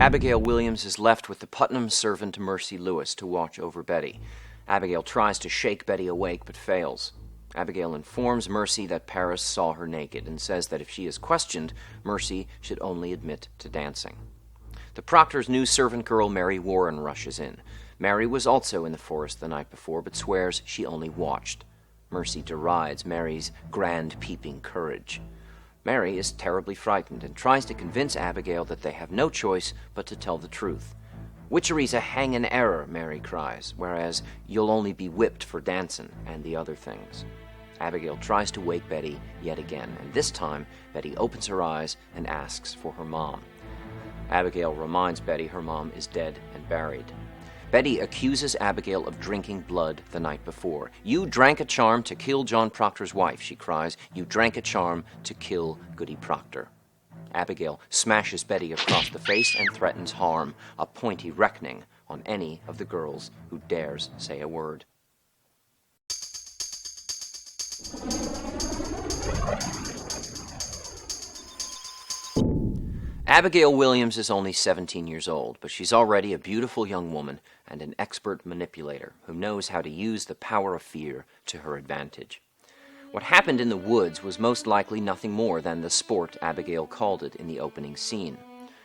Abigail Williams is left with the Putnam servant Mercy Lewis to watch over Betty. Abigail tries to shake Betty awake but fails. Abigail informs Mercy that Paris saw her naked and says that if she is questioned, Mercy should only admit to dancing. The proctor's new servant girl, Mary Warren, rushes in. Mary was also in the forest the night before, but swears she only watched. Mercy derides Mary's grand peeping courage. Mary is terribly frightened and tries to convince Abigail that they have no choice but to tell the truth. "Witchery's a hangin' error," Mary cries, "whereas you'll only be whipped for dancin' and the other things." Abigail tries to wake Betty yet again, and this time Betty opens her eyes and asks for her mom. Abigail reminds Betty her mom is dead and buried. Betty accuses Abigail of drinking blood the night before. "You drank a charm to kill John Proctor's wife," she cries. "You drank a charm to kill Goody Proctor." Abigail smashes Betty across the face and threatens harm, a pointy reckoning on any of the girls who dares say a word. Abigail Williams is only 17 years old, but she's already a beautiful young woman and an expert manipulator who knows how to use the power of fear to her advantage. What happened in the woods was most likely nothing more than the sport Abigail called it in the opening scene.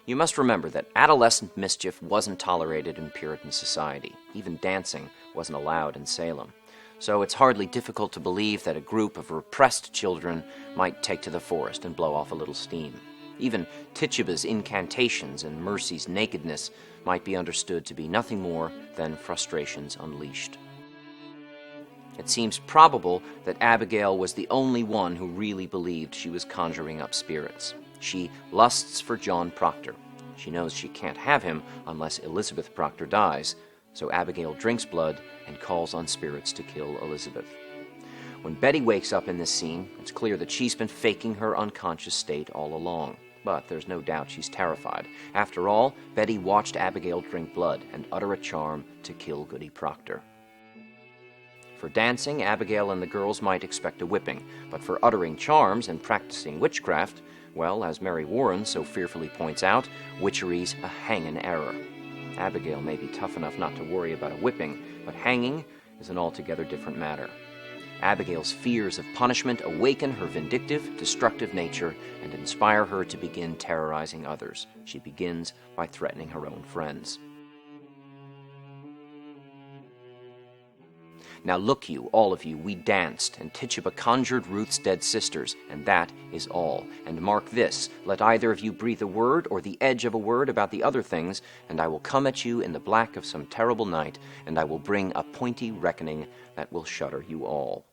You must remember that adolescent mischief wasn't tolerated in Puritan society. Even dancing wasn't allowed in Salem. So it's hardly difficult to believe that a group of repressed children might take to the forest and blow off a little steam. Even Tituba's incantations and Mercy's nakedness might be understood to be nothing more than frustrations unleashed. It seems probable that Abigail was the only one who really believed she was conjuring up spirits. She lusts for John Proctor. She knows she can't have him unless Elizabeth Proctor dies, so Abigail drinks blood and calls on spirits to kill Elizabeth. When Betty wakes up in this scene, it's clear that she's been faking her unconscious state all along. But there's no doubt she's terrified. After all, Betty watched Abigail drink blood and utter a charm to kill Goody Proctor. For dancing, Abigail and the girls might expect a whipping, but for uttering charms and practicing witchcraft, well, as Mary Warren so fearfully points out, witchery's a hangin' error. Abigail may be tough enough not to worry about a whipping, but hanging is an altogether different matter. Abigail's fears of punishment awaken her vindictive, destructive nature and inspire her to begin terrorizing others. She begins by threatening her own friends. "Now look you, all of you, we danced, and Tituba conjured Ruth's dead sisters, and that is all. And mark this, let either of you breathe a word or the edge of a word about the other things, and I will come at you in the black of some terrible night, and I will bring a pointy reckoning that will shudder you all."